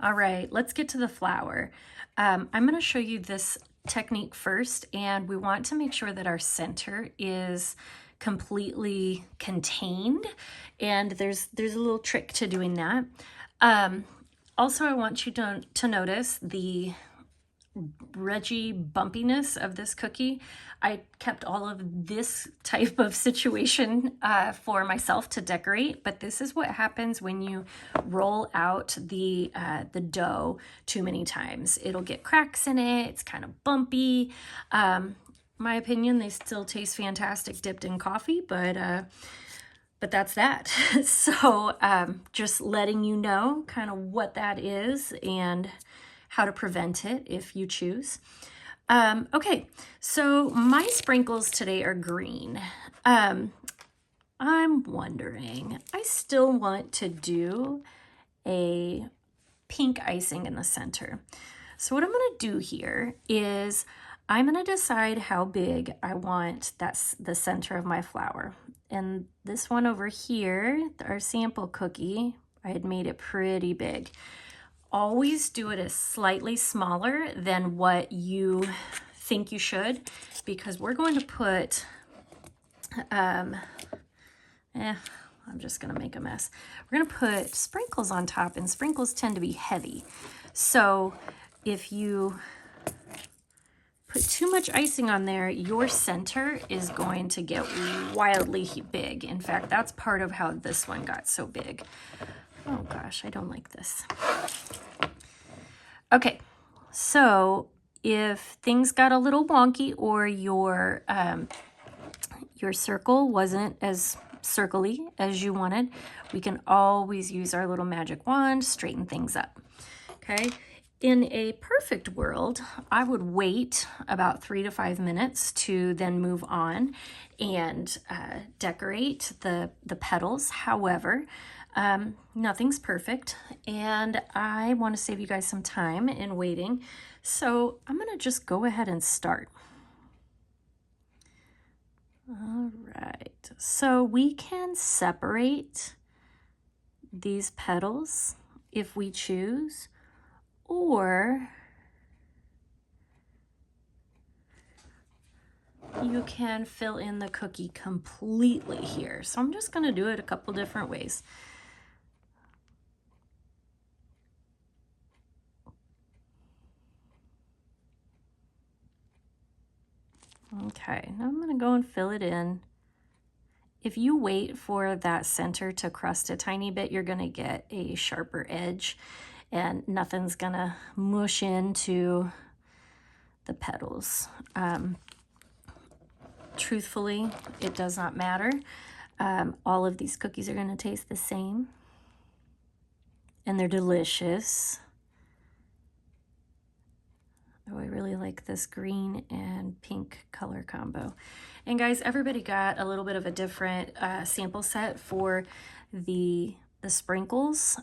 All right, let's get to the flour. I'm going to show you this technique first, and we want to make sure that our center is completely contained, and there's a little trick to doing that. Also, I want you to notice the Reggie bumpiness of this cookie. I kept all of this type of situation for myself to decorate, but this is what happens when you roll out the dough too many times. It'll get cracks in it. It's kind of bumpy. My opinion, they still taste fantastic dipped in coffee, but that's that. So just letting you know kind of what that is and how to prevent it if you choose. Okay, so my sprinkles today are green. I'm wondering, I still want to do a pink icing in the center. So what I'm going to do here is I'm going to decide how big I want that's the center of my flour. And this one over here, our sample cookie, I had made it pretty big. Always do it as slightly smaller than what you think you should, because we're going to put, I'm just going to make a mess. We're going to put sprinkles on top, and sprinkles tend to be heavy. So if you put too much icing on there, your center is going to get wildly big. In fact, that's part of how this one got so big. Oh gosh, I don't like this. Okay, so if things got a little wonky or your circle wasn't as circly as you wanted, we can always use our little magic wand, straighten things up. Okay, in a perfect world, I would wait about 3 to 5 minutes to then move on and decorate the petals. However, nothing's perfect, and I want to save you guys some time in waiting, so I'm going to just go ahead and start. All right, so we can separate these petals if we choose, or you can fill in the cookie completely here. So I'm just going to do it a couple different ways. Okay, now I'm going to go and fill it in. If you wait for that center to crust a tiny bit, you're going to get a sharper edge and nothing's going to mush into the petals. Truthfully, it does not matter. All of these cookies are going to taste the same, and they're delicious. Oh, I really like this green and pink color combo. And guys, everybody got a little bit of a different sample set for the sprinkles.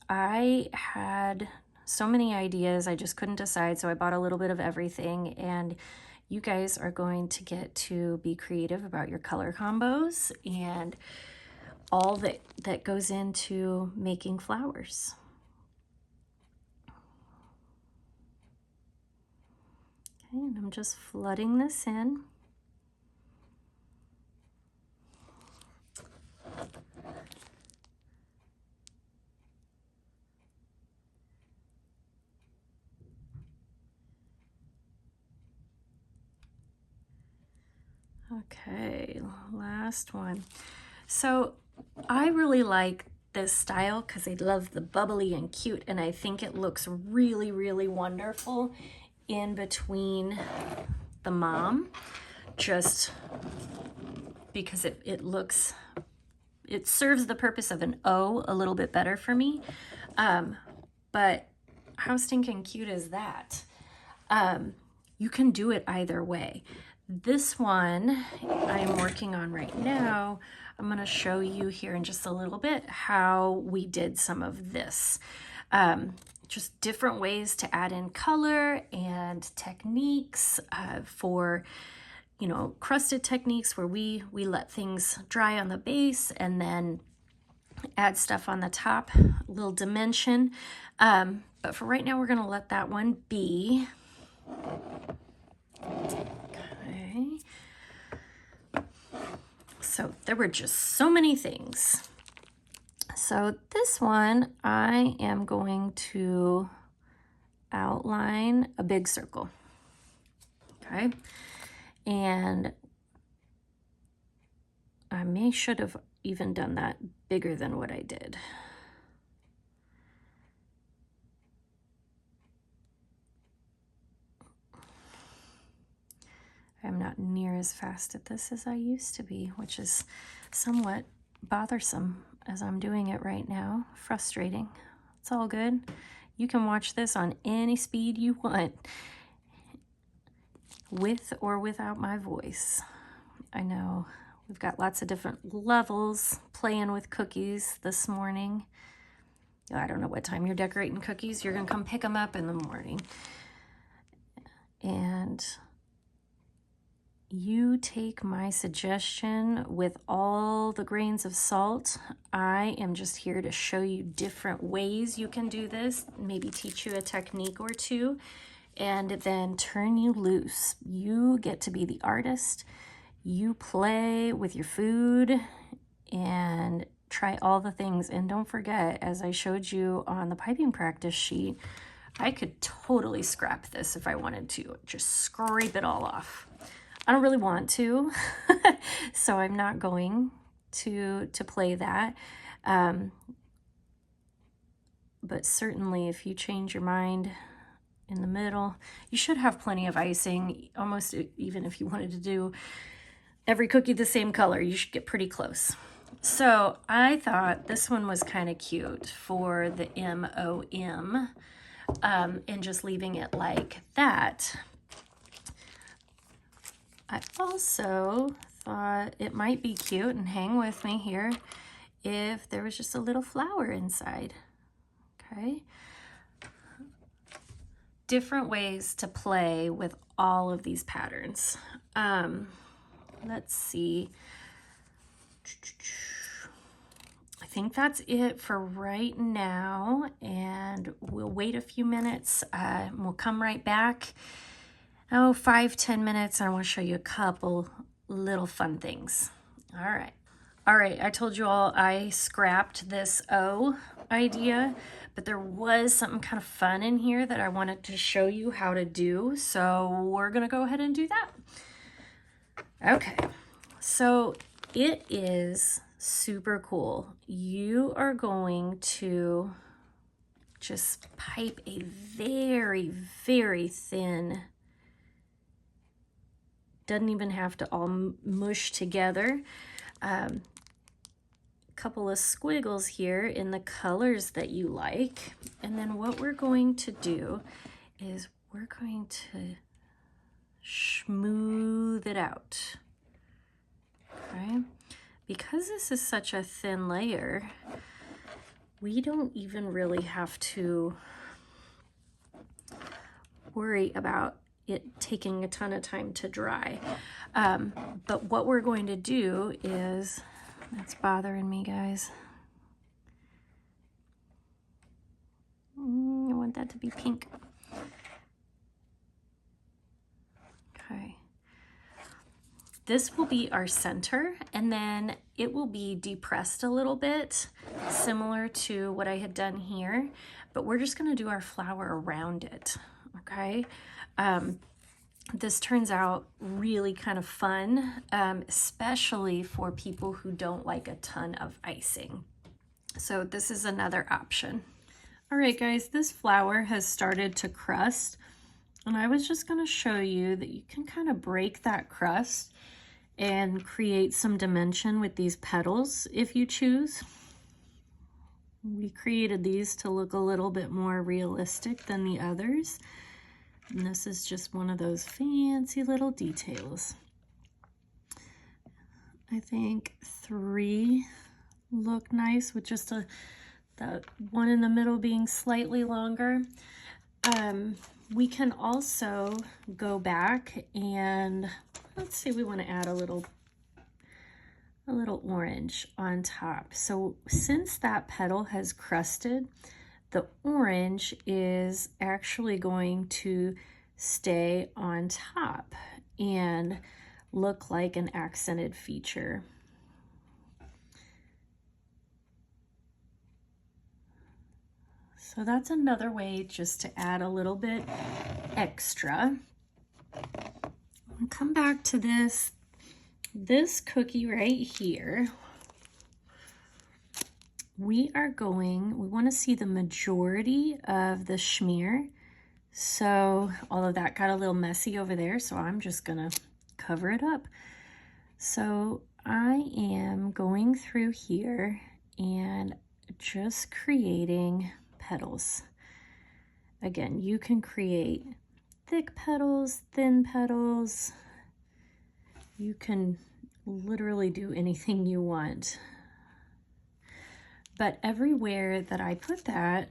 I had so many ideas, I just couldn't decide, so I bought a little bit of everything, and you guys are going to get to be creative about your color combos and all that goes into making flowers. And I'm just flooding this in. Okay, last one. So I really like this style because I love the bubbly and cute, and I think it looks really, really wonderful in between the mom, just because it serves the purpose of an O a little bit better for me. But how stinking cute is that? You can do it either way. This one I'm working on right now, I'm going to show you here in just a little bit how we did some of this. Just different ways to add in color and techniques for, you know, crusted techniques where we let things dry on the base and then add stuff on the top, a little dimension. But for right now, we're gonna let that one be. Okay. So there were just so many things. So this one, I am going to outline a big circle. Okay. And I should have even done that bigger than what I did. I'm not near as fast at this as I used to be, which is somewhat bothersome as I'm doing it right now. Frustrating. It's all good. You can watch this on any speed you want, with or without my voice. I know we've got lots of different levels playing with cookies this morning. I don't know what time you're decorating cookies. You're gonna come pick them up in the morning. And you take my suggestion with all the grains of salt. I am just here to show you different ways you can do this, maybe teach you a technique or two, and then turn you loose. You get to be the artist. You play with your food and try all the things. And don't forget, as I showed you on the piping practice sheet, I could totally scrap this if I wanted to, just scrape it all off. I don't really want to, so I'm not going to play that. But certainly if you change your mind in the middle, you should have plenty of icing. Almost even if you wanted to do every cookie the same color, you should get pretty close. So I thought this one was kind of cute for the M-O-M, and just leaving it like that. I also thought it might be cute, and hang with me here, if there was just a little flower inside. Okay. Different ways to play with all of these patterns. Let's see. I think that's it for right now, and we'll wait a few minutes. We'll come right back. 5-10 minutes, and I want to show you a couple little fun things. All right, I told you all I scrapped this O idea, but there was something kind of fun in here that I wanted to show you how to do, so we're gonna go ahead and do that. Okay, so it is super cool. You are going to just pipe a very, very thin, doesn't even have to all mush together. Couple of squiggles here in the colors that you like. And then what we're going to do is we're going to smooth it out. Okay? Because this is such a thin layer, we don't even really have to worry about it taking a ton of time to dry. But what we're going to do is, that's bothering me, guys. I want that to be pink. Okay. This will be our center, and then it will be depressed a little bit, similar to what I had done here, but we're just gonna do our flower around it, okay? This turns out really kind of fun, especially for people who don't like a ton of icing. So this is another option. All right, guys, this flower has started to crust, and I was just going to show you that you can kind of break that crust and create some dimension with these petals if you choose. We created these to look a little bit more realistic than the others. And this is just one of those fancy little details. I think 3 look nice with just that one in the middle being slightly longer. We can also go back and let's say we want to add a little orange on top. So since that petal has crusted, the orange is actually going to stay on top and look like an accented feature. So that's another way just to add a little bit extra. I'll come back to this cookie right here. We want to see the majority of the schmear. So all of that got a little messy over there, so I'm just gonna cover it up. So I am going through here and just creating petals. Again, you can create thick petals, thin petals. You can literally do anything you want. But everywhere that I put that,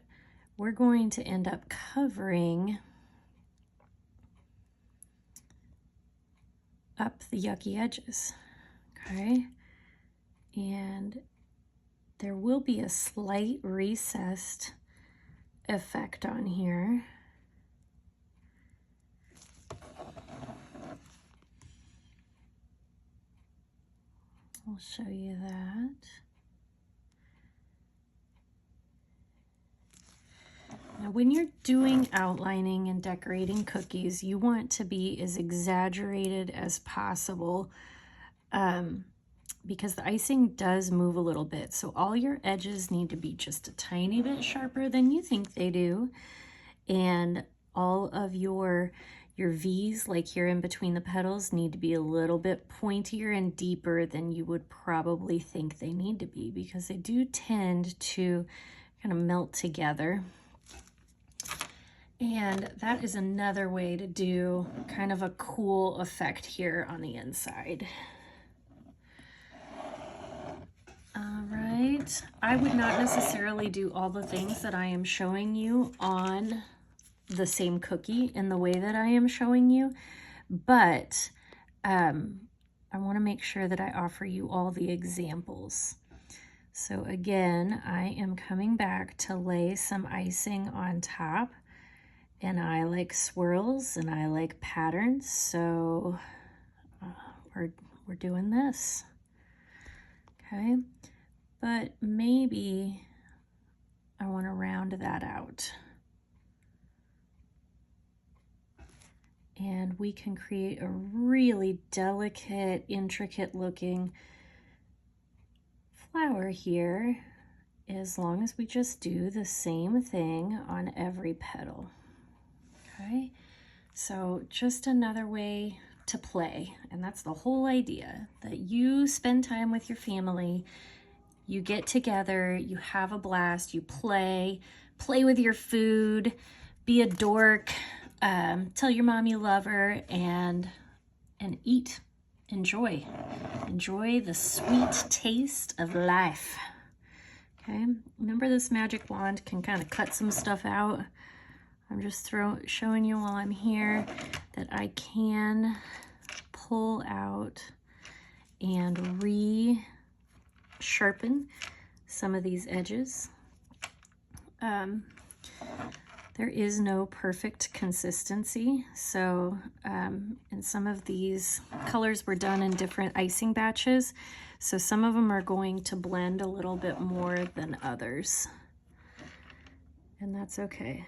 we're going to end up covering up the yucky edges, okay? And there will be a slight recessed effect on here. I'll show you that. Now, when you're doing outlining and decorating cookies, you want to be as exaggerated as possible because the icing does move a little bit. So all your edges need to be just a tiny bit sharper than you think they do. And all of your V's, like here in between the petals, need to be a little bit pointier and deeper than you would probably think they need to be, because they do tend to kind of melt together. And that is another way to do kind of a cool effect here on the inside. All right, I would not necessarily do all the things that I am showing you on the same cookie in the way that I am showing you, but I want to make sure that I offer you all the examples. So again, I am coming back to lay some icing on top, and I like swirls and I like patterns, so we're doing this. Okay, but maybe I want to round that out. And we can create a really delicate, intricate looking flower here, as long as we just do the same thing on every petal. Okay, so just another way to play, and that's the whole idea, that you spend time with your family, you get together, you have a blast, you play with your food, be a dork, tell your mom you love her, and eat, enjoy the sweet taste of life. Okay, remember, this magic wand can kind of cut some stuff out. I'm just showing you while I'm here that I can pull out and re-sharpen some of these edges. There is no perfect consistency, so and some of these colors were done in different icing batches, so some of them are going to blend a little bit more than others, and that's okay.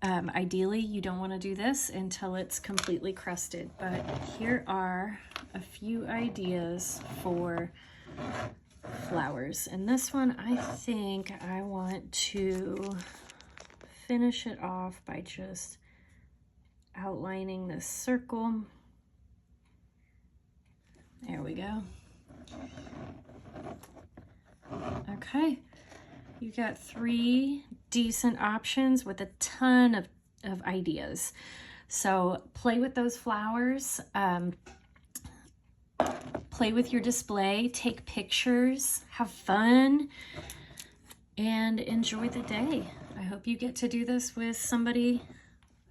Ideally, you don't want to do this until it's completely crusted, but here are a few ideas for flowers. And this one, I think I want to finish it off by just outlining this circle. There we go. Okay. You got 3 decent options with a ton of ideas. So play with those flowers, play with your display, take pictures, have fun, and enjoy the day. I hope you get to do this with somebody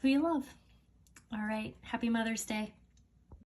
who you love. All right, happy Mother's Day.